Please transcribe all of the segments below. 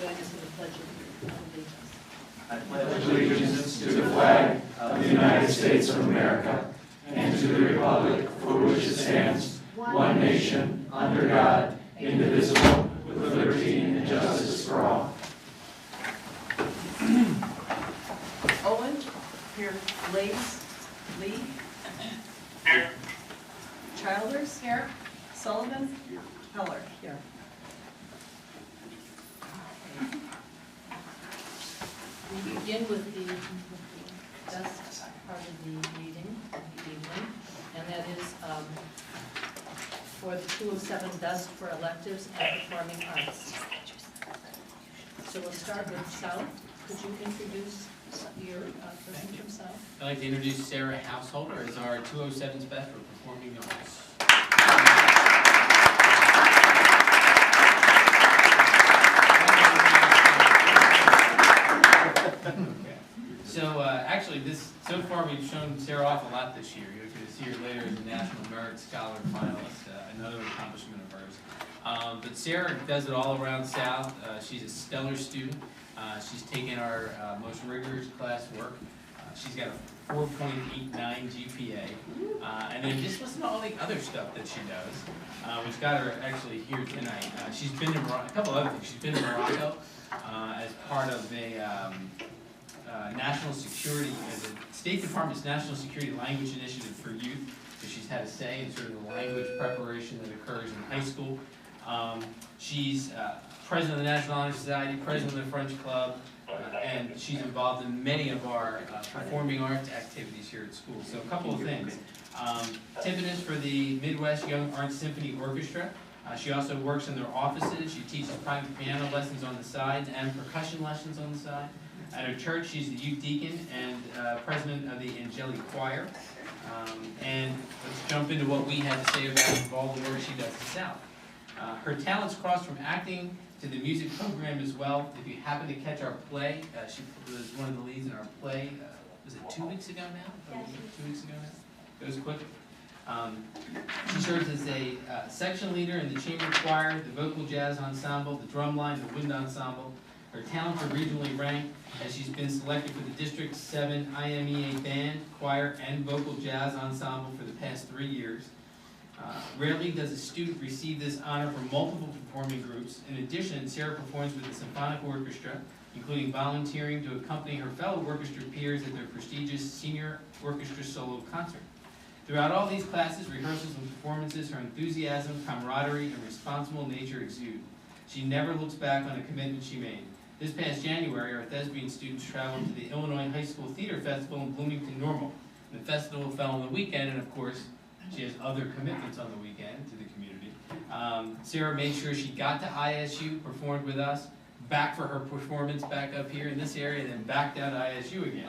Join us in the Pledge of Allegiance. I pledge allegiance to the flag of the United States of America and to the republic for which it stands, one nation, under God, indivisible, with liberty and justice for all. Owen, here. Lace, Lee. Here. Childers, here. Sullivan, Heller, here. We begin with the best part of the meeting, the evening, and that is for the 207 Best for Electives and Performing Arts. So we'll start with South. Could you introduce your person from South? I'd like to introduce Sarah Householder as our 207's Best for Performing Arts. So actually, so far we've shown Sarah off a lot this year. You're going to see her later as a National Merit Scholar finalist, another accomplishment of hers. But Sarah does it all around South. She's a stellar student. She's taken our most rigorous classwork. She's got a 4.89 GPA. And then just listen to all the other stuff that she does, which got her actually here tonight. She's been to a couple other things. She's been to Morocco as part of a national security, the State Department's National Security Language Initiative for Youth. So she's had a say in sort of the language preparation that occurs in high school. She's president of the National Honor Society, president of the French Club, and she's involved in many of our performing arts activities here at school. So a couple of things. Tippin is for the Midwest Young Arts Symphony Orchestra. She also works in their offices. She teaches private piano lessons on the side and percussion lessons on the side. At her church, she's the youth deacon and president of the Angelic Choir. And let's jump into what we had to say about all the work she does in South. Her talents cross from acting to the music program as well. If you happen to catch our play, she was one of the leads in our play. Was it 2 weeks ago now? Yes. 2 weeks ago now? Goes quick. She serves as a section leader in the chamber choir, the vocal jazz ensemble, the drum line, the wind ensemble. Her talents are regionally ranked as she's been selected for the District 7 IMEA band, choir, and vocal jazz ensemble for the past 3 years. Rarely does a student receive this honor from multiple performing groups. In addition, Sarah performs with the symphonic orchestra, including volunteering to accompany her fellow orchestra peers at their prestigious senior orchestra solo concert. Throughout all these classes, rehearsals, and performances, her enthusiasm, camaraderie, and responsible nature exude. She never looks back on a commitment she made. This past January, our thespian students traveled to the Illinois High School Theater Festival in Bloomington Normal. The festival fell on the weekend, and of course, she has other commitments on the weekend to the community. Sarah made sure she got to ISU, performed with us, back for her performance back up here in this area, and then back down to ISU again.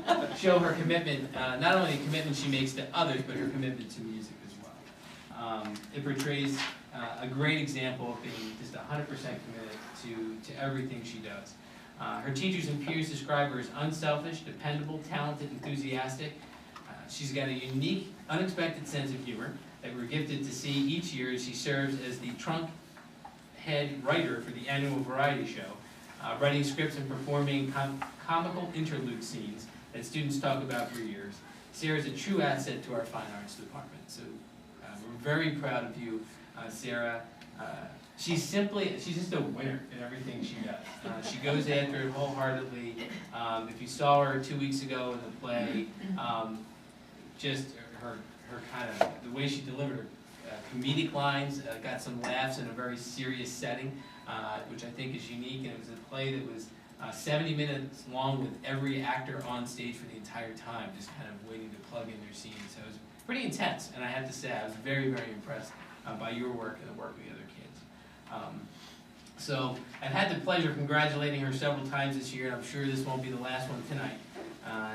To show her commitment, not only the commitment she makes to others, but her commitment to music as well. It portrays a great example of being just 100% committed to everything she does. Her teachers and peers describe her as unselfish, dependable, talented, enthusiastic. She's got a unique, unexpected sense of humor that we're gifted to see each year as she serves as the trunk head writer for the annual variety show, writing scripts and performing comical interlude scenes that students talk about for years. Sarah's a true asset to our fine arts department, so we're very proud of you, Sarah. She's just a winner in everything she does. She goes after it wholeheartedly. If you saw her 2 weeks ago in the play, just her kind of, the way she delivered her comedic lines, got some laughs in a very serious setting, which I think is unique, and it was a play that was 70 minutes long with every actor on stage for the entire time, just kind of waiting to plug in their scenes. So it was pretty intense, and I have to say I was very, very impressed by your work and the work of the other kids. So I've had the pleasure of congratulating her several times this year, and I'm sure this won't be the last one tonight.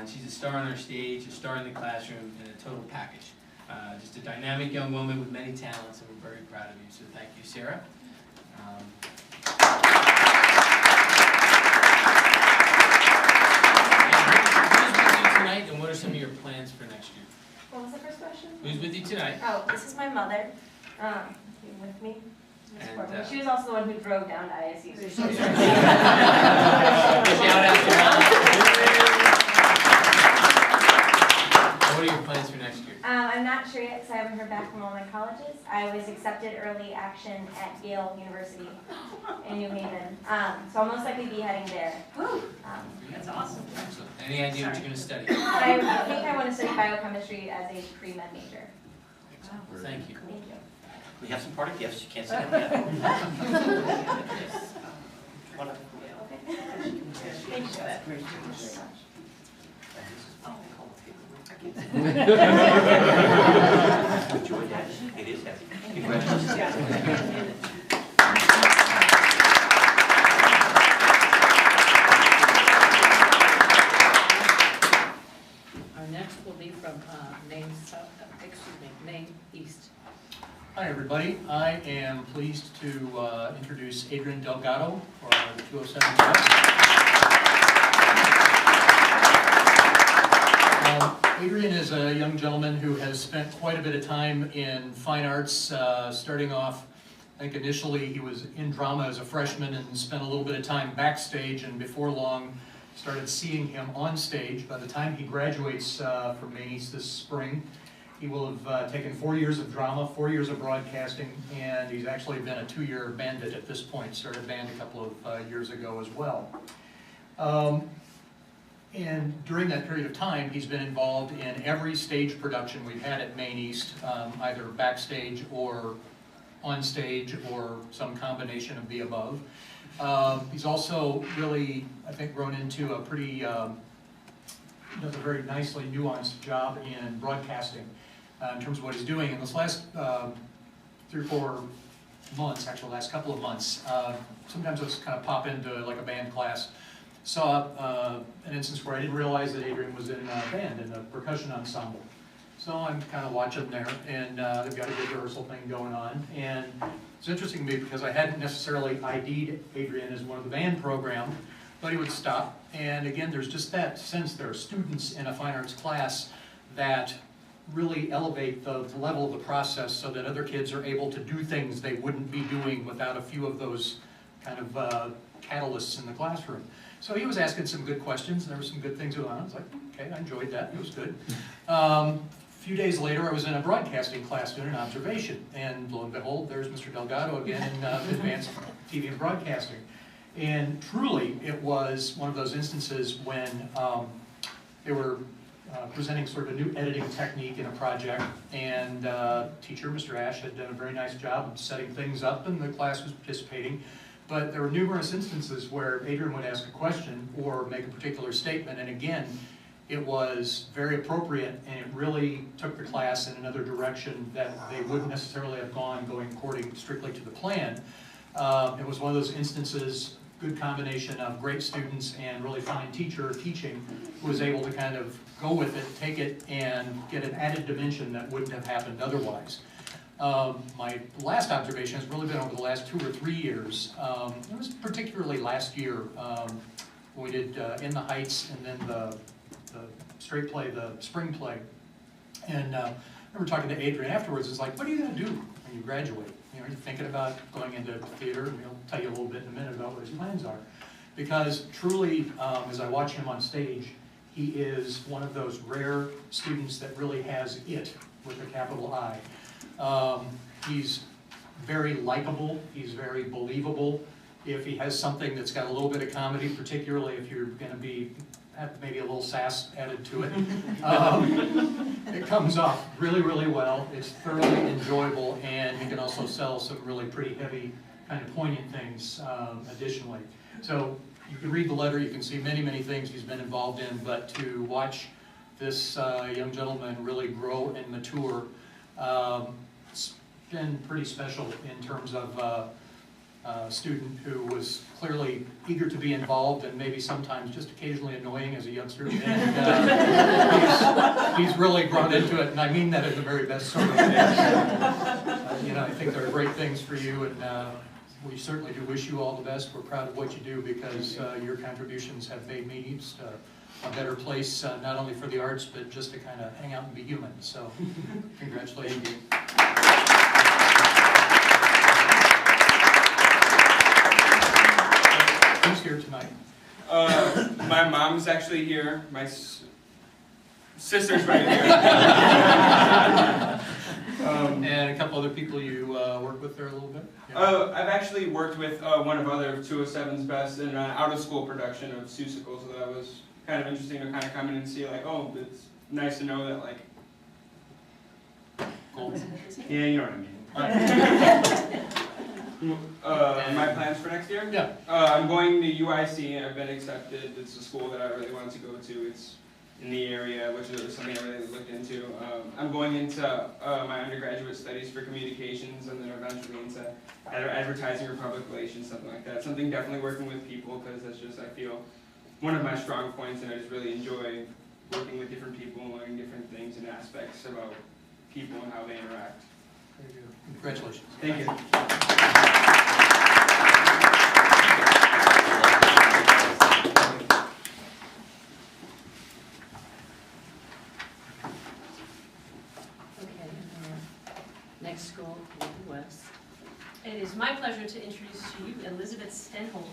She's a star on our stage, a star in the classroom, and a total package. Just a dynamic young woman with many talents, and we're very proud of you. So thank you, Sarah. Who's with you tonight, and what are some of your plans for next year? What was the first question? Who's with you tonight? Oh, this is my mother. You with me? And for me. She was also the one who drove down to ISU. So Shout out to her. What are your plans for next year? I'm not sure yet because I haven't heard back from all my colleges. I was accepted early action at Yale University in New Haven. So I'll most likely be heading there. That's awesome. Excellent. Any idea what you're going to study? I think I want to study biochemistry as a pre-med major. Thank you. Thank you. We have some party gifts, you can't say them yet. Wonderful. Thank you. Enjoy that. It is heavy. Congratulations. Our next will be from Maine South, Maine East. Hi, everybody. I am pleased to introduce Adrian Delgado for the 207 West. Adrian is a young gentleman who has spent quite a bit of time in fine arts, starting off, I think initially he was in drama as a freshman and spent a little bit of time backstage, and before long started seeing him on stage. By the time he graduates from Maine East this spring, he will have taken 4 years of drama, 4 years of broadcasting, and he's actually been a 2-year bandit at this point. Started band a couple of years ago as well. And during that period of time, he's been involved in every stage production we've had at Maine East, either backstage or on stage or some combination of the above. He's also really, I think, grown into a pretty, does a very nicely nuanced job in broadcasting in terms of what he's doing. In this last 3 or 4 months, actually last couple of months, sometimes I'll just kind of pop into like a band class. Saw an instance where I didn't realize that Adrian was in a band, in a percussion ensemble. So I'm kind of watching there, and they've got a good rehearsal thing going on. And it's interesting to me because I hadn't necessarily ID'd Adrian as one of the band program, but he would stop. And again, there's just that sense there are students in a fine arts class that really elevate the level of the process so that other kids are able to do things they wouldn't be doing without a few of those kind of catalysts in the classroom. So he was asking some good questions, and there were some good things going on. I was like, okay, I enjoyed that, it was good. A few days later, I was in a broadcasting class doing an observation, and lo and behold, there's Mr. Delgado again in advanced TV and broadcasting. And truly, it was one of those instances when they were presenting sort of a new editing technique in a project, and teacher, Mr. Ash, had done a very nice job of setting things up, and the class was participating. But there were numerous instances where Adrian would ask a question or make a particular statement, and again, it was very appropriate, and it really took the class in another direction that they wouldn't necessarily have gone going according strictly to the plan. It was one of those instances, good combination of great students and really fine teacher teaching, who was able to kind of go with it, take it, and get an added dimension that wouldn't have happened otherwise. My last observation has really been over the last 2 or 3 years. It was particularly last year when we did In the Heights and then the straight play, the spring play. And I remember talking to Adrian afterwards. It's like, what are you going to do when you graduate? You know, are you thinking about going into theater? And he'll tell you a little bit in a minute about what his plans are. Because truly, as I watch him on stage, he is one of those rare students that really has it with a capital I. He's very likable, he's very believable. If he has something that's got a little bit of comedy, particularly if you're going to be maybe a little sass added to it, it comes off really, really well. It's thoroughly enjoyable, and he can also sell some really pretty heavy, kind of poignant things additionally. So you can read the letter, you can see many, many things he's been involved in, but to watch this young gentleman really grow and mature, it's been pretty special in terms of a student who was clearly eager to be involved and maybe sometimes just occasionally annoying as a youngster. And he's really grown into it, and I mean that in the very best sort of way. You know, I think there are great things for you, and we certainly do wish you all the best. We're proud of what you do because your contributions have made me East a better place, not only for the arts, but just to kind of hang out and be human. So, congratulations. Hi. My mom's actually here. My sister's right here. And a couple other people you work with there a little bit? Yeah. I've actually worked with one of other 207's best in an out-of-school production of Seussical, so that was kind of interesting to kind of come in and see, like, oh, it's nice to know that, like, Cool. yeah, you know what I mean. My plans for next year? Yeah. I'm going to UIC. I've been accepted. It's a school that I really wanted to go to. It's in the area, which is something I really looked into. I'm going into my undergraduate studies for communications, and then eventually into advertising or public relations, something like that. Something definitely working with people, because that's just, I feel, one of my strong points, and I just really enjoy working with different people and learning different things and aspects about people and how they interact. Very good. Congratulations. Thank you. Okay, next school, West. It is my pleasure to introduce to you Elizabeth Stenholt.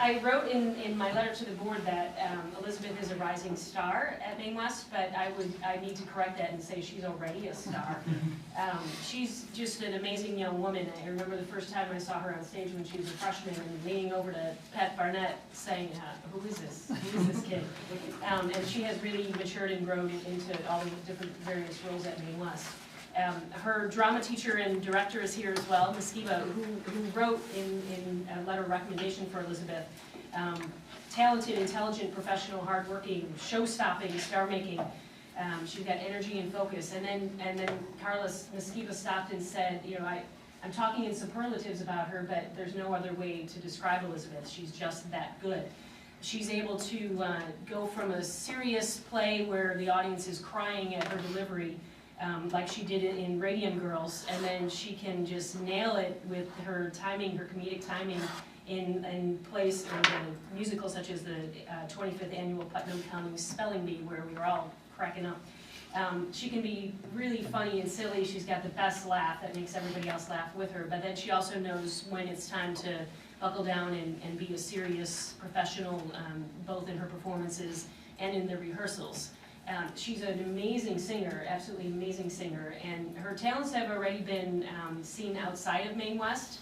I wrote in my letter to the board that Elizabeth is a rising star at Maine West, but I need to correct that and say she's already a star. She's just an amazing young woman. I remember the first time I saw her on stage when she was a freshman and leaning over to Pat Barnett saying, who is this? Who is this kid? And she has really matured and grown into all the different various roles at Maine West. Her drama teacher and director is here as well, Ms. Skiba, who wrote in a letter of recommendation for Elizabeth. Talented, intelligent, professional, hardworking, show-stopping, star-making. She's got energy and focus. And then Carlos, Ms. Skiba stopped and said, you know, I'm talking in superlatives about her, but there's no other way to describe Elizabeth. She's just that good. She's able to go from a serious play where the audience is crying at her delivery, like she did it in Radium Girls, and then she can just nail it with her timing, her comedic timing in plays or the musicals such as the 25th annual Putnam County Spelling Bee, where we were all cracking up. She can be really funny and silly. She's got the best laugh that makes everybody else laugh with her, but then she also knows when it's time to buckle down and be a serious professional, both in her performances and in the rehearsals. She's an amazing singer, absolutely amazing singer, and her talents have already been seen outside of Maine West.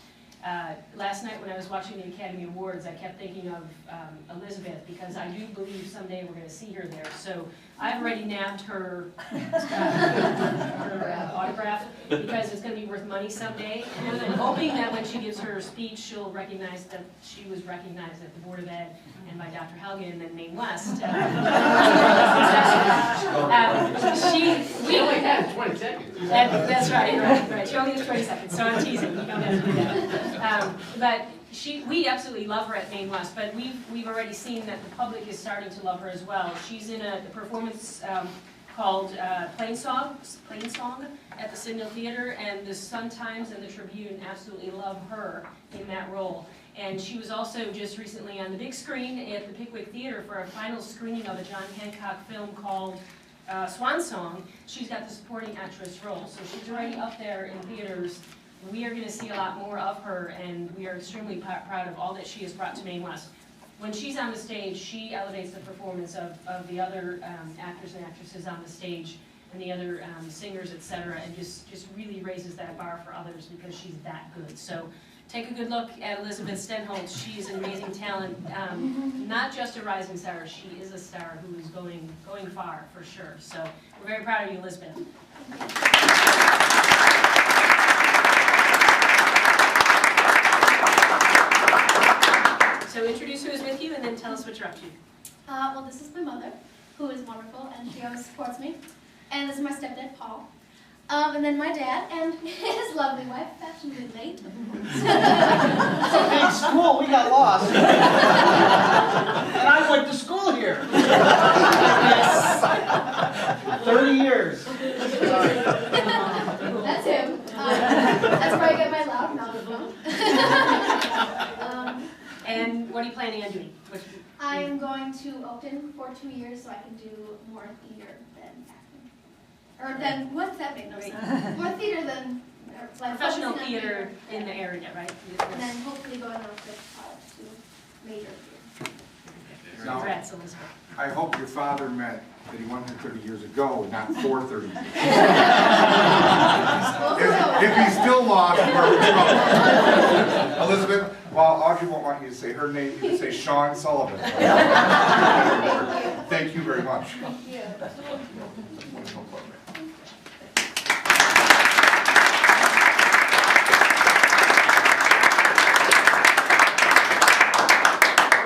Last night when I was watching the Academy Awards, I kept thinking of Elizabeth, because I do believe someday we're going to see her there. So I've already nabbed her, autograph, because it's going to be worth money someday. And I'm hoping that when she gives her speech, she'll recognize that she was recognized at the Board of Ed and by Dr. Helgen and then Maine West. We only have 20 seconds. That's right. She only has 20 seconds, so I'm teasing. You don't have to do that. But we absolutely love her at Maine West, but we've already seen that the public is starting to love her as well. She's in a performance called Plain Song at the Signal Theater, and the Sun-Times and the Tribune absolutely love her in that role. And she was also just recently on the big screen at the Pickwick Theater for a final screening of a John Hancock film called Swan Song. She's got the supporting actress role, so she's already up there in theaters. We are going to see a lot more of her, and we are extremely proud of all that she has brought to Maine West. When she's on the stage, she elevates the performance of the other actors and actresses on the stage and the other singers, etc., and just really raises that bar for others because she's that good. So take a good look at Elizabeth Stenholt. She's an amazing talent, not just a rising star. She is a star who is going far for sure. So we're very proud of you, Elizabeth. So introduce who is with you and then tell us what you're up to. Well, this is my mother, who is wonderful, and she always supports me. And this is my stepdad, Paul. And then my dad and his lovely wife, fashionably late. It's a big school, we got lost. And I went to school here. 30 years. That's him. That's where I get my loud microphone. And what are you planning on doing? I'm going to Oakton for 2 years so I can do more theater than acting. or then, what's that make no sense? More theater than, like. Professional focusing on theater in the area, right? And then hopefully going on to major theater. Now, Congrats, Elizabeth. I hope your father meant that he wanted 30 years ago, not for 30 years. If he's still lost, we're in trouble. Elizabeth, while Audrey won't want you to say her name, you can say Sean Sullivan. Thank you very much. Thank you.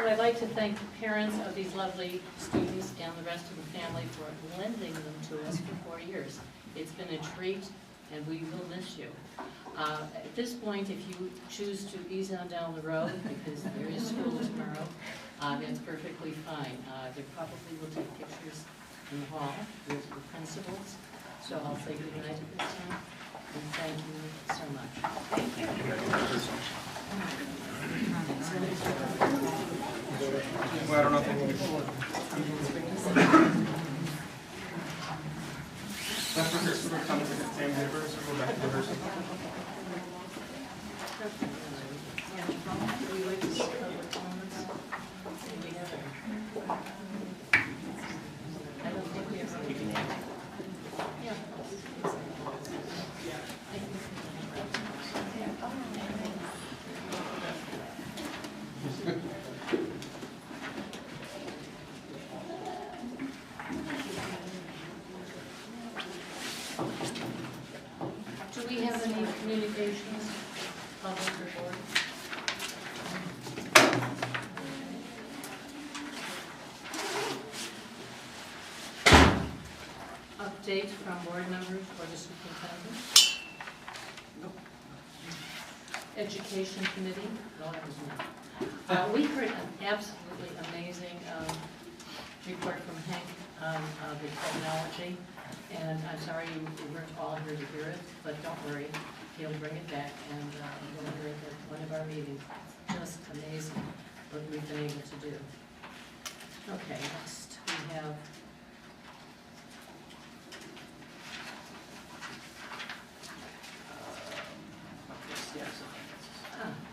I'd like to thank the parents of these lovely students and the rest of the family for lending them to us for 4 years. It's been a treat, and we will miss you. At this point, if you choose to ease on down the road, because there is school tomorrow, that's perfectly fine. They probably will take pictures in the hall with the principals. So I'll say good night at this time, and thank you so much. Thank you. Well, I don't know if I can. Let's rehearse, we're coming to the same rehearsal, go back to rehearsal. Do we have any communications, public report? Updates from board members or the superintendent? Nope. Education committee? No, that was not. We heard an absolutely amazing report from Hank on the technology. And I'm sorry you weren't all here to hear it, but don't worry, he'll bring it back and we'll hear it at one of our meetings. Just amazing what we've been able to do. Okay, next we have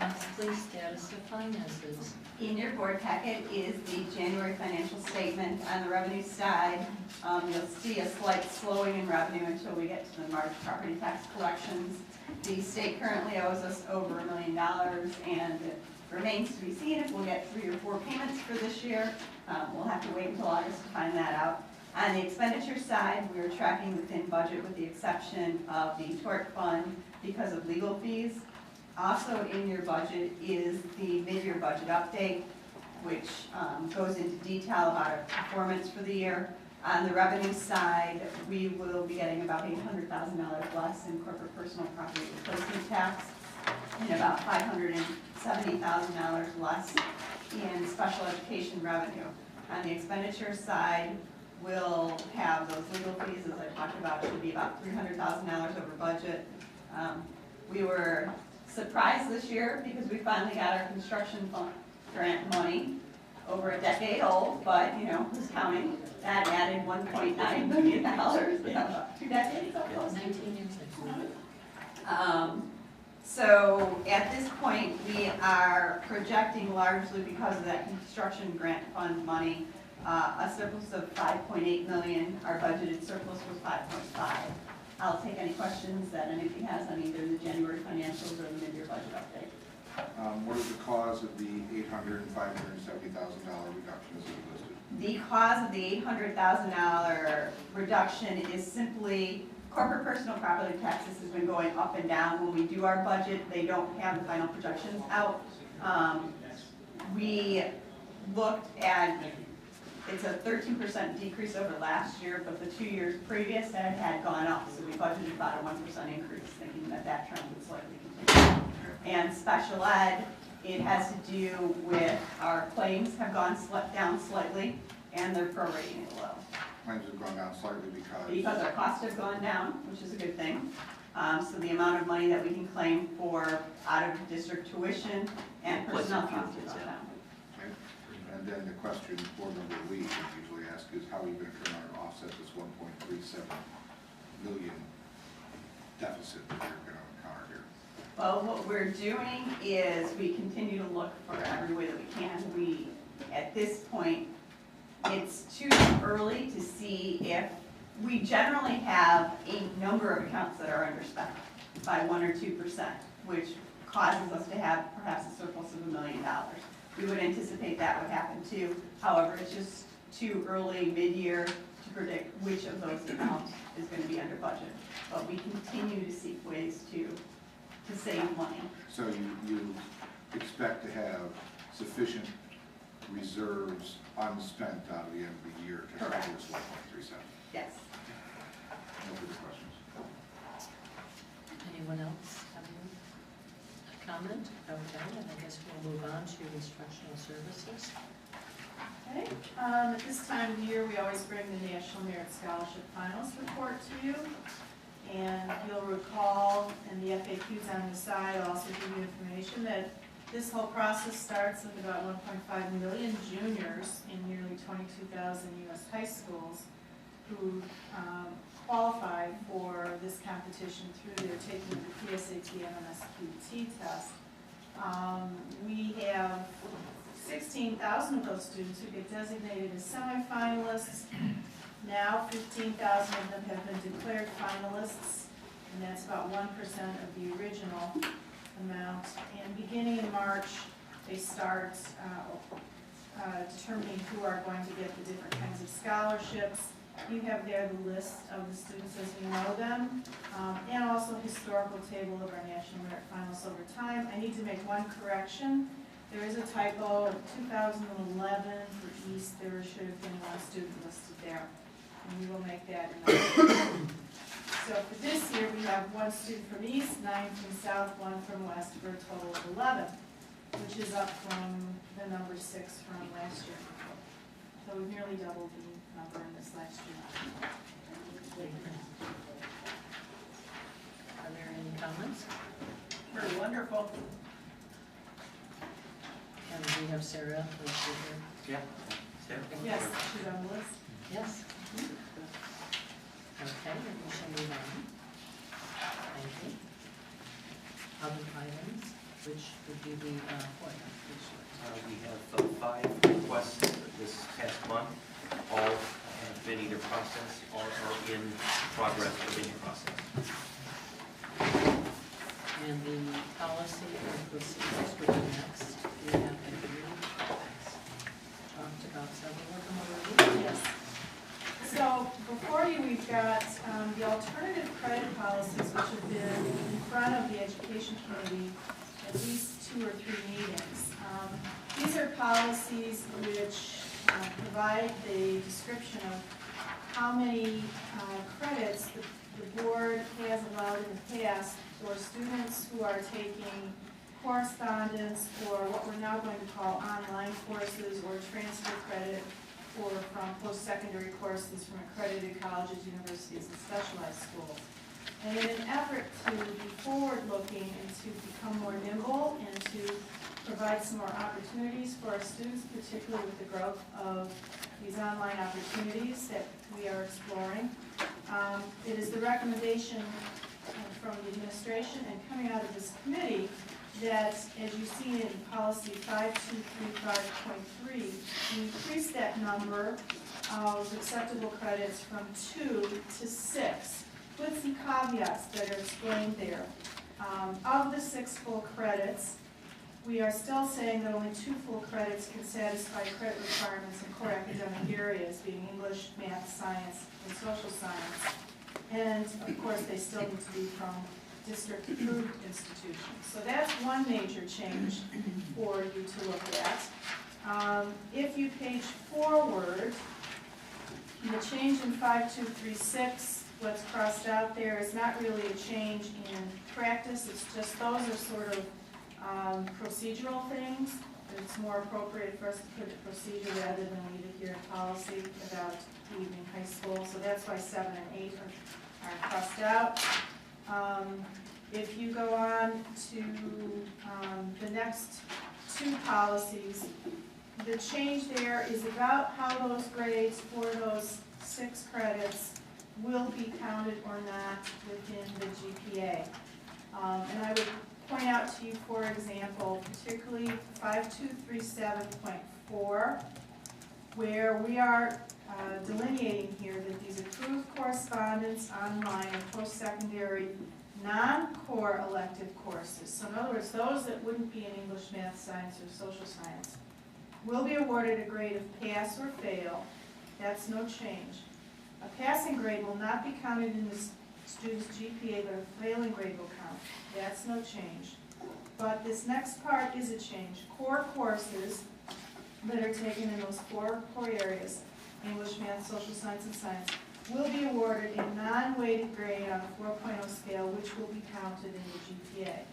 monthly status of finances. In your board packet is the January financial statement. On the revenue side, you'll see a slight slowing in revenue until we get to the March property tax collections. The state currently owes us over $1 million, and it remains to be seen if we'll get 3 or 4 payments for this year. We'll have to wait until August to find that out. On the expenditure side, we're tracking within budget with the exception of the tort fund because of legal fees. Also in your budget is the mid-year budget update, which goes into detail about our performance for the year. On the revenue side, we will be getting about $800,000 less in corporate personal property replacement tax and about $570,000 less in special education revenue. On the expenditure side, we'll have those legal fees, as I talked about, should be about $300,000 over budget. We were surprised this year because we finally got our construction grant money, over a decade old, but you know, who's counting? That added $1.9 million, about 2 decades almost. 19 years. So at this point, we are projecting largely because of that construction grant fund money, a surplus of $5.8 million. Our budgeted surplus was $5.5. I'll take any questions that anybody has on either the January financials or the mid-year budget update. What is the cause of the $800,000 and $570,000 reduction as it listed? The cause of the $800,000 reduction is simply corporate personal property taxes has been going up and down. When we do our budget, they don't have the final projections out. We looked at, it's a 13% decrease over last year, but the 2 years previous that had gone up, so we budgeted about a 1% increase, thinking that that trend would slightly continue. And special ed, it has to do with our claims have gone down slightly, and they're prorating it low. Claims have gone down slightly because our costs have gone down, which is a good thing. So the amount of money that we can claim for out-of-district tuition and personnel costs have gone down. Okay. And then the question board member Lee usually asks is how are you going to turn around and offset this $1.37 million deficit that you're gonna encounter here? Well, what we're doing is we continue to look for every way that we can. We, at this point, it's too early to see if, we generally have a number of accounts that are underspent by 1 or 2%, which causes us to have perhaps a surplus of $1 million. We would anticipate that would happen too. However, it's just too early mid-year to predict which of those accounts is going to be under budget. But we continue to seek ways to save money. So you expect to have sufficient reserves unspent out of the end of the year to cover this 1.37? Yes. No further questions. Anyone else have a comment? Okay, and I guess we'll move on to instructional services. Okay, at this time of year, we always bring the National Merit Scholarship Finals report to you. And you'll recall in the FAQs on the side, I'll also give you information that this whole process starts with about 1.5 million juniors in nearly 22,000 U.S. high schools who qualify for this competition through their taking the PSAT and MSQT test. We have 16,000 of those students who get designated as semifinalists. Now 15,000 of them have been declared finalists, and that's about 1% of the original amount. And beginning in March, they start determining who are going to get the different kinds of scholarships. You have there the list of the students as we know them, and also a historical table of our National Merit Finals over time. I need to make one correction. There is a typo. In 2011 for East, there should have been one student listed there, and we will make that in the So for this year, we have one student from East, 9 from South, 1 from West, for a total of 11, which is up from the number 6 from last year. So we've nearly doubled the number in this last year. Are there any comments? Very wonderful. And we have Sarah, who's here. Yeah. Sarah? Yes, she's on the list. Yes. Okay, then we shall move on. Thank you. Other items, which would be the FOIA. We have 5 requests this past month. All have been either processed or are in progress of being processed. And the policy and procedures would be next. We have talked about several of them already. Yes. So before you, we've got the alternative credit policies, which have been in front of the Education Committee at least 2 or 3 meetings. These are policies which provide the description of how many credits the board has allowed in the past for students who are taking correspondence or what we're now going to call online courses or transfer credit or from post-secondary courses from accredited colleges, universities, and specialized schools. And in an effort to be forward-looking and to become more nimble and to provide some more opportunities for our students, particularly with the growth of these online opportunities that we are exploring, it is the recommendation from the administration and coming out of this committee that, as you see in policy 5235.3, we increase that number of acceptable credits from 2 to 6, with some caveats that are explained there. Of the 6 full credits, we are still saying that only 2 full credits can satisfy credit requirements in core academic areas, being English, math, science, and social science. And of course, they still need to be from district-approved institutions. So that's one major change for you to look at. If you page forward, the change in 5236, what's crossed out there is not really a change in practice. It's just those are sort of procedural things. It's more appropriate for us to put a procedure rather than leave it here in policy about evening high school. So that's why 7 and 8 are crossed out. If you go on to the next 2 policies, the change there is about how those grades for those 6 credits will be counted or not within the GPA. And I would point out to you, for example, particularly 5237.4, where we are delineating here that these approved correspondence online and post-secondary non-core elective courses, so in other words, those that wouldn't be in English, math, science, or social science, will be awarded a grade of pass or fail. That's no change. A passing grade will not be counted in the student's GPA, but a failing grade will count. That's no change. But this next part is a change. Core courses that are taken in those four core areas, English, math, social science, and science, will be awarded a non-weighted grade on a 4.0 scale, which will be counted in the GPA.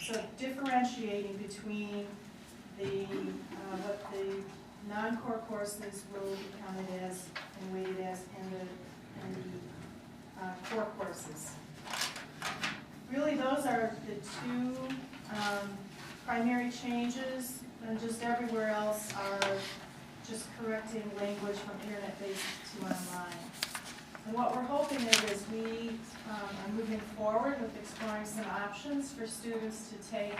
So differentiating between what the non-core courses will be counted as and weighted as, and the core courses. Really, those are the two primary changes, and just everywhere else are just correcting language from internet-based to online. And what we're hoping is we are moving forward with exploring some options for students to take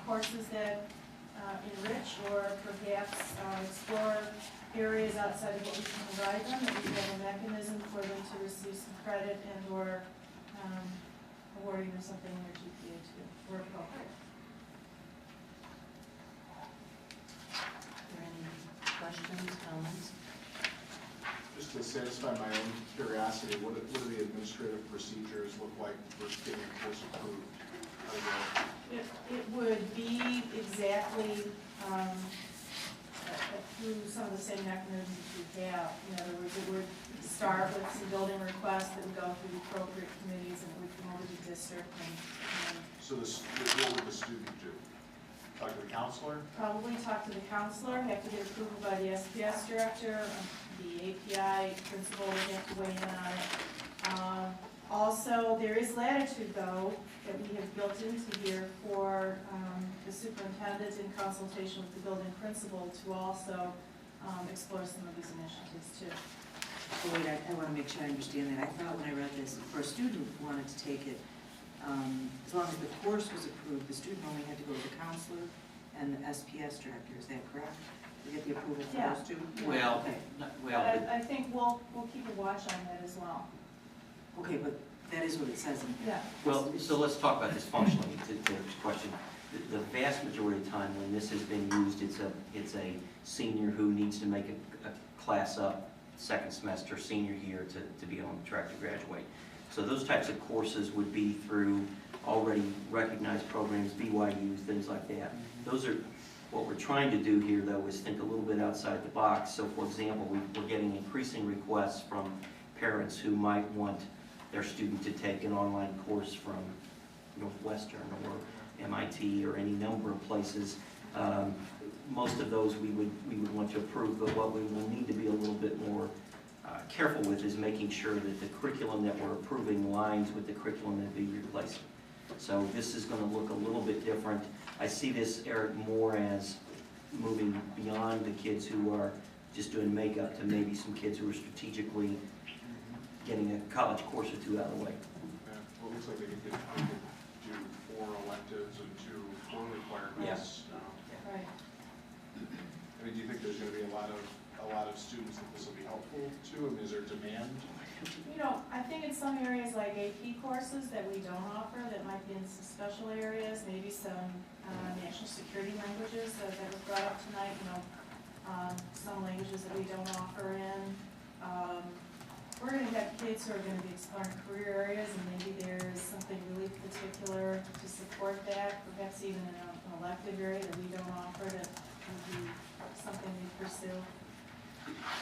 courses that enrich or perhaps explore areas outside of what we can provide them, that we have a mechanism for them to receive some credit and or awarding them something in their GPA too, where appropriate. Are there any questions, comments? Just to satisfy my own curiosity, what do the administrative procedures look like for getting a course approved? It would be exactly through some of the same mechanisms we have. In other words, it would start with some building requests that would go through the appropriate committees, and it would come over to the district. So what would the student do? Talk to the counselor? Probably talk to the counselor, have to get approval by the SPS director, the API principal would have to weigh in on it. Also, there is latitude, though, that we have built into here for the superintendent in consultation with the building principal to also explore some of these initiatives, too. Oh, wait, I want to make sure I understand that. I thought when I read this, for a student who wanted to take it, as long as the course was approved, the student only had to go to the counselor and the SPS director. Is that correct? To get the approval for those two? Well, Okay. I think we'll keep a watch on that as well. Okay, but that is what it says in here. Yeah. Well, so let's talk about this functionally, to the question. The vast majority of the time when this has been used, it's a senior who needs to make a class up second semester, senior year to be on track to graduate. So those types of courses would be through already recognized programs, BYUs, things like that. Those are, what we're trying to do here though is think a little bit outside the box. So for example, we're getting increasing requests from parents who might want their student to take an online course from Northwestern or MIT or any number of places. Most of those we would want to approve, but what we will need to be a little bit more careful with is making sure that the curriculum that we're approving lines with the curriculum that we replacing. So this is going to look a little bit different. I see this, Eric, more as moving beyond the kids who are just doing makeup to maybe some kids who are strategically getting a college course or two out of the way. Yeah, well, it looks like they could do 4 electives and 4 requirements. Yes. Right. I mean, do you think there's going to be a lot of students that this will be helpful to? I mean, is there demand? I think in some areas like AP courses that we don't offer, that might be in some special areas, maybe some national security languages that was brought up tonight, some languages that we don't offer in. We're going to have kids who are going to be exploring career areas, and maybe there's something really particular to support that, perhaps even in an elective area that we don't offer that would be something we pursue.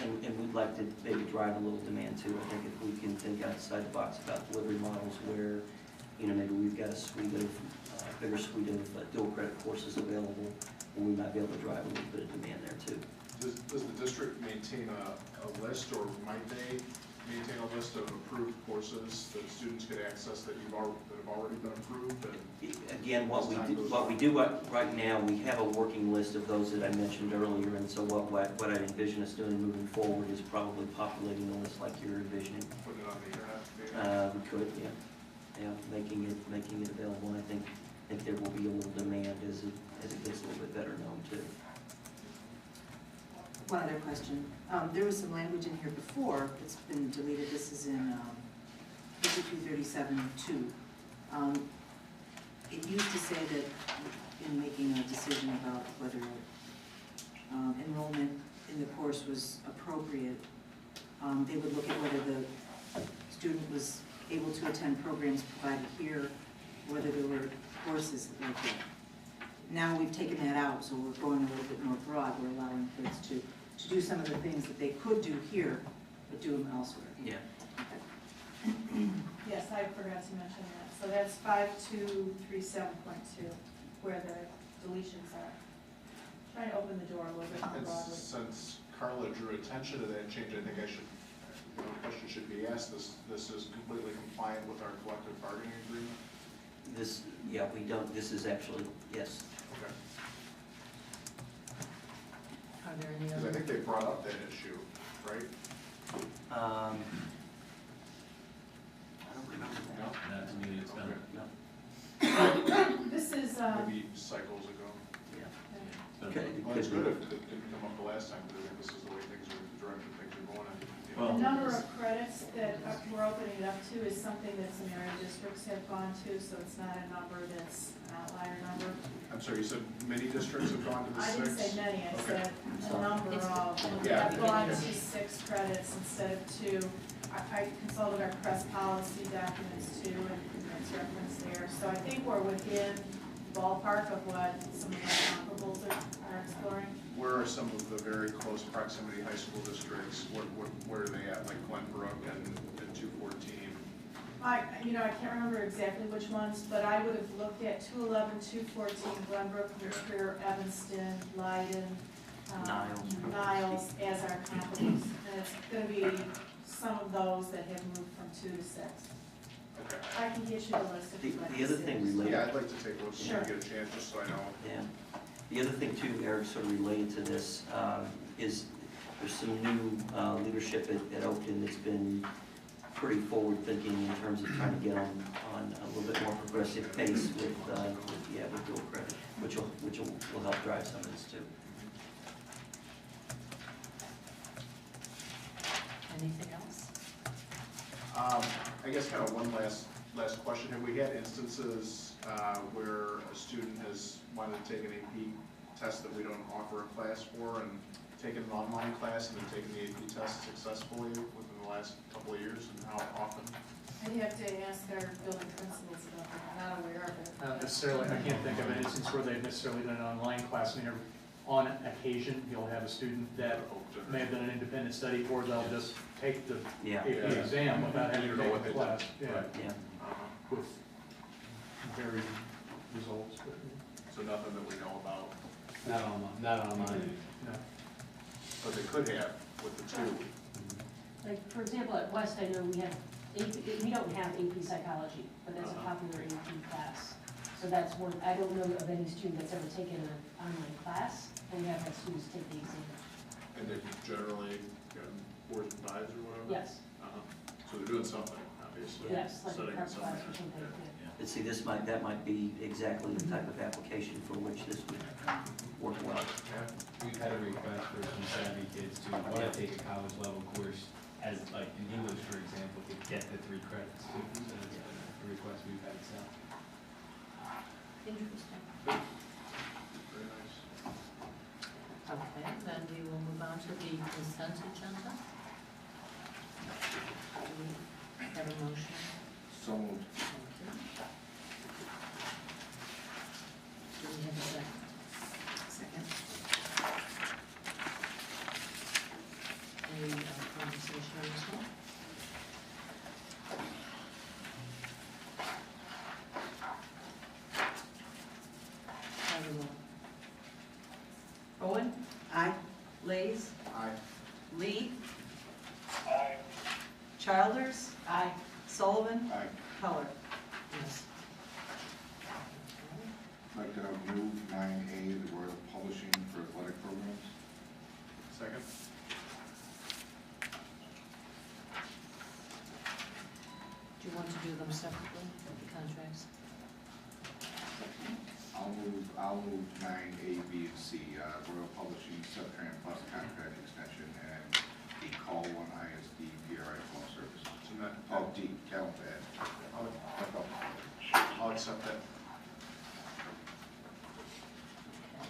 And we'd like to maybe drive a little demand too. I think if we can think outside the box about delivery models where, maybe we've got a bigger suite of dual credit courses available, and we might be able to drive a little bit of demand there too. Does the district maintain a list, or might they maintain a list of approved courses that students could access that that have already been approved? Again, what we do right now, we have a working list of those that I mentioned earlier, and so what I envision us doing moving forward is probably populating a list like you're envisioning. Putting it on the internet? We could, yeah, making it available, and I think there will be a little demand as it gets a little bit better known too. One other question. There was some language in here before, it's been deleted, this is in 5237-2. It used to say that in making a decision about whether enrollment in the course was appropriate, they would look at whether the student was able to attend programs provided here, whether there were courses like that. Now we've taken that out, so we're going a little bit more broad. We're allowing kids to do some of the things that they could do here, but do them elsewhere. Yeah. Yes, I forgot to mention that. So that's 5237.2, where the deletions are. Trying to open the door a little bit more And broadly. since Carla drew attention to that change, I think the question should be asked, this is completely compliant with our collective bargaining agreement? This is actually, yes. Okay. Are there any Because I other? think they brought up that issue, right? I don't remember that. No? That's me, it's done. No. This is, Maybe cycles ago. Yeah. Okay. Well, it's good if it didn't come up the last time, because I think this is the way things are, the direction things are going in. the number of credits that we're opening it up to is something that some area districts have gone to, so it's not a number that's an outlier number. I'm sorry, you said many districts have gone to the I six? didn't say many, I Okay. said a number of, Yeah. have gone to 6 credits instead of 2. I consulted our press policy documents too, and it's referenced there. So I think we're within ballpark of what some of our comparables are exploring. Where are some of the very close proximity high school districts? Where are they at, like Glenbrook and 214? I can't remember exactly which ones, but I would have looked at 211, 214, Glenbrook, Richfield, Evanston, Leiden, Niles as our comparables. And it's gonna be some of those that have moved from 2 to 6. Okay. I can get you the list if you'd like The to other see thing it. related. Yeah, I'd like to take a look when Sure. we get a chance, just so I know. Yeah. The other thing too, Eric, sort of related to this, is there's some new leadership at Oakton that's been pretty forward-thinking in terms of trying to get on a little bit more progressive pace with dual credit, which will help drive some of this too. Anything else? I guess kind of one last question. Have we had instances where a student has wanted to take an AP test that we don't offer a class for, and taken an online class and then taken the AP test successfully within the last couple of years, and how often? I'd have to ask our building principals about that. I'm not aware of it. Not necessarily, I can't think of an instance where they've necessarily done an online class. I mean, on occasion, you'll have a student that may have done an independent study, or they'll just take the AP exam without having to take the class. Yeah. With varied results. So nothing that we know about? Not online. No. But they could have with the 2. Like, for example, at West, I know we don't have AP psychology, but that's a popular AP class. So that's one, I don't know of any student that's ever taken an online class, and we have had students take the exam. And they've generally gotten 4s and 5s or whatever? Yes. So they're doing something, obviously. Yes, like a Studying prep something. class or something, yeah. But see, that might be exactly the type of application for which this would work well. We've had a request for some savvy kids to want to take a college level course as, like, in English, for example, to get the 3 credits. So that's been a request we've had, so. Interesting. Very nice. Okay, then we will move on to the consent agenda. Do we have a motion? So moved. Do we have a second? Second. Any conversation on this one? Call the roll. Owen? Aye. Lees? Aye. Lee? Aye. Childers? Aye. Sullivan? Aye. Heller? Yes. I'd like to move 9A, the Royal Publishing for athletic programs. Second? Do you want to do them separately, the contracts? I'll move 9A, B, and C, Royal Publishing, Subtran Plus contract extension, and the Call One ISD PRI call service. Oh, D, talent add. I'll accept that.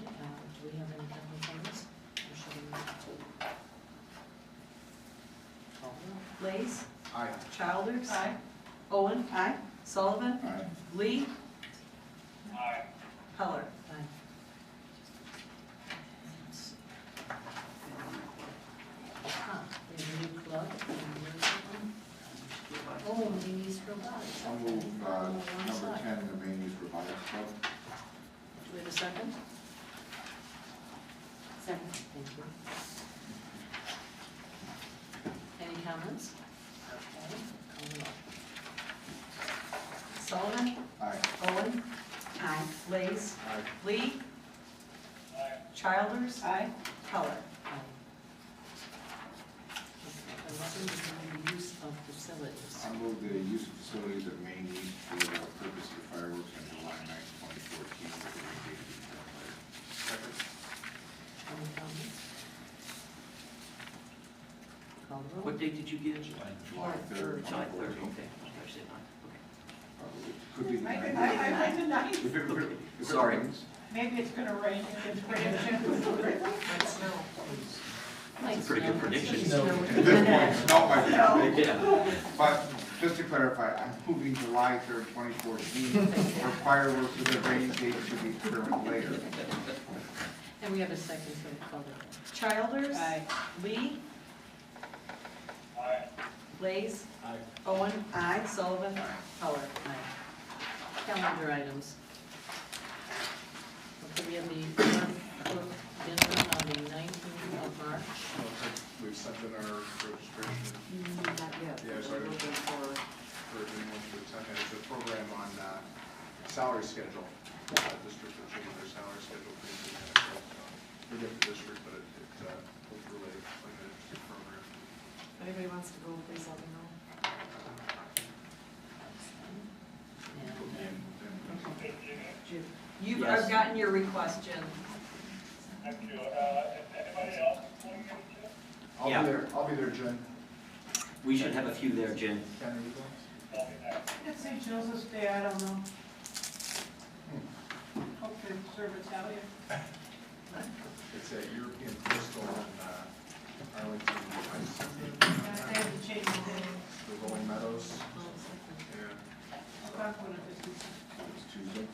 Okay, do we have any comments on this? Or should we move to? Call the roll. Blaze? Aye. Childers? Aye. Owen? Aye. Sullivan? Aye. Lee? Aye. Heller? Aye. Let's see. We have a new club. Oh, Mimi's Robotics. I'll Okay. move On one number side. 10, the Maine East Robotics Club. Do we have a second? Second. Thank you. Any comments? Okay, call the roll. Sullivan? Aye. Owen? Aye. Blaze? Aye. Lee? Aye. Childers? Aye. Heller? Aye. Okay, 11 is the use of facilities. I'll move the use of facilities at Maine East for the purpose of the fireworks on July 9th, 2014, with the vacation later. Second? Any comments? Call the roll. What date did you give? July 3rd, July 3rd, 2014. okay. I said 9, okay. Could be the I 9th. went to nine. If it Sorry. rains. Maybe it's gonna rain. It's prediction. That's a pretty good prediction. At this point, no, my Yeah. But just to clarify, I'm moving July 3rd, 2014, for fireworks with a rain date should be determined later. And we have a second for the call the roll. Childers? Aye. Lee? Aye. Blaze? Aye. Owen? Aye. Sullivan? Heller? Aye. Calendar items. Okay, we have the North dinner on the 19th of March. We've sent in our registration. Not yet. Yeah, so We're looking for, anyone to attend, and it's a program on salary schedule. District will change their salary schedule pretty soon. For different district, but it will relate like a district program. if anybody wants to go, please let me know. And, You've, Yes. I've gotten your request, Jen. Thank you. Anybody else going in? Yeah. I'll be there, Jen. We should have a few there, Jen. Ken, are you going? I'll be there. It's St. Joseph's Day, I don't know. Hope they serve Italian. It's at European Crystal in Arlington. They have to change the name. The Rolling Meadows. Yeah. I'll talk about it this week. It's Tuesday.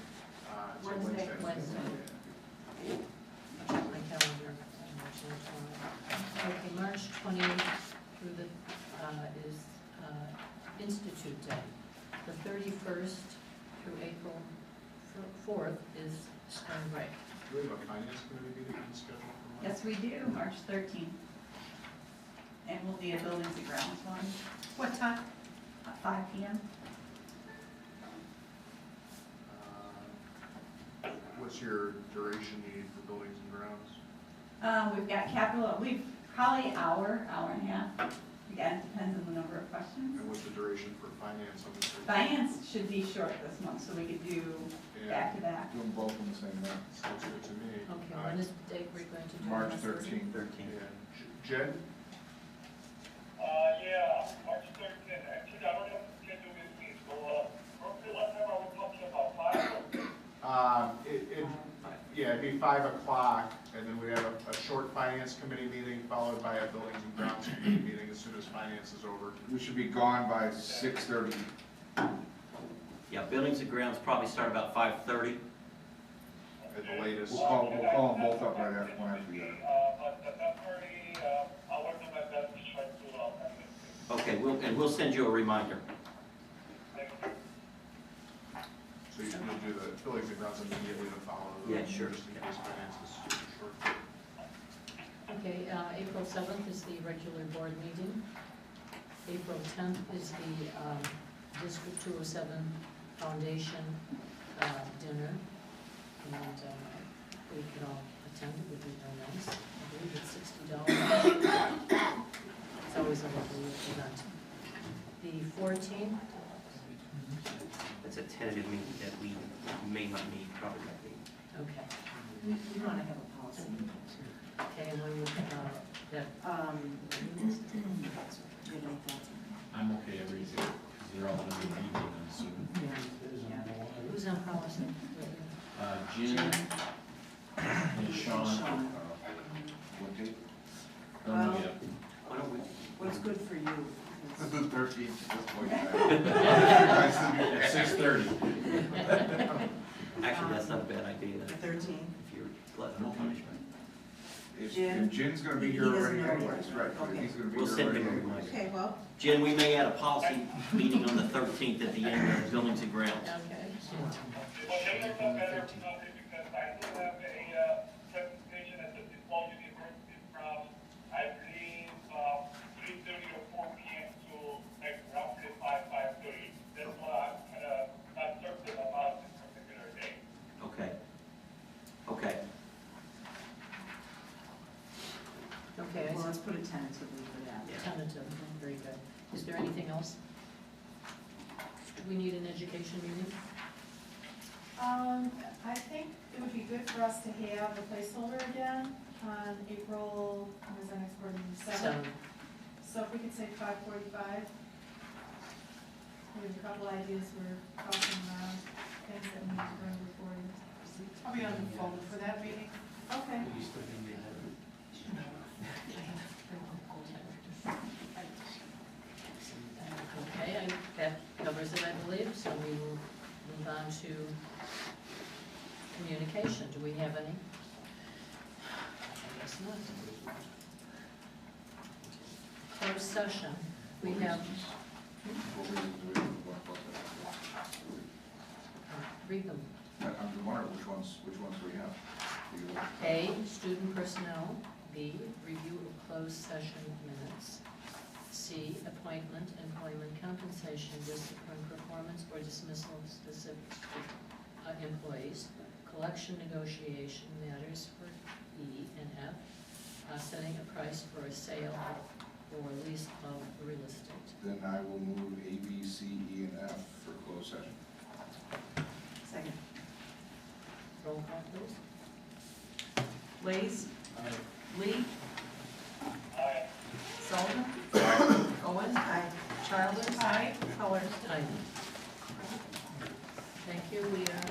It's a Wednesday. Wednesday. Check my calendar. Okay, March 28th through the, is Institute Day. The 31st through April 4th is spring break. Do we have a finance committee meeting scheduled for March? Yes, we do, March 13th. And we'll be at Buildings and Grounds one. What time? At 5 p.m. What's your duration you need for buildings and grounds? We've got capital, we've probably hour and a half. Again, it depends on the number of questions. And what's the duration for finance on this? Finance should be short this month, so we could do back to back. Do them both on the same night. Sounds good to me. Okay, when is the date we're going to do? March this? 13th. 13. Yeah. Jen? Yeah, March 13th. Actually, I don't have to schedule with me, so, roughly what time are we talking about, 5? Yeah, it'd be 5 o'clock, and then we have a short finance committee meeting followed by a buildings and grounds committee meeting as soon as finance is over. We should be gone by 6:30. Yeah, buildings and grounds probably start about 5:30. At the latest. We'll call them both up right after, one after the other. But the temporary, I'll work on my best to try to, Okay, we'll send you a reminder. So you'll do the buildings and grounds immediately to follow. Yeah, sure. Just in case finance is super short. Okay, April 7th is the regular board meeting. April 10th is the District 207 Foundation dinner, and we could all attend, it would be very nice. I believe it's $60. It's always a lovely event. The 14th, That's a tentative meeting that we may not meet, probably not meet. okay. We want to have a policy. Okay, and when would, that, Do you have any thoughts? I'm okay every day, because they're all going to be evening, I'm assuming. who's on policy? Jim and Sean. What date? Don't know yet. Why don't we, What's good for you? The 13th at this point. At 6:30. actually, that's not a bad idea, The if 13th? you're glutton for punishment. Jim? If Jin's gonna be He here doesn't already know anyways, yet. right, but Okay. he's gonna be We'll here send already him a anyways. reminder. Okay, well, Jen, we may add a policy meeting on the 13th at the end of Buildings and Grounds. Okay. Well, they look up better because I do have a presentation at the DePaul University from, I believe, 3:30 or 4 p.m. to like roughly 5:30. That's what I'm kind of not certain about this particular day. Okay. Okay. Okay, Well, let's put it tentatively for that. Yeah. tentative, very good. Is there anything else? Do we need an education meeting? I think it would be good for us to have the placeholder again on April, when is our next board meeting, 7th? So if we could say 5:45. We have a couple ideas we're tossing around, things that we need to bring before you. I'll be on the phone for that meeting. Okay. Okay, that covers it, I believe, so we will move on to communication. Do we have any? I guess not. Closed session, we have, read them. I'm wondering which ones we have. Do you- A, student personnel. B, review of closed session minutes. C, appointment, employment compensation, discipline, performance, or dismissal of specific employees. Collection negotiation matters for E and F. Setting a price for a sale or lease of real estate. Then I will move A, B, C, E, and F for closed session. Second. Roll call, please. Lees? Lee? Aye. Sullivan? Owen? Aye. Childs? Aye. Colors? Aye. Thank you, we are.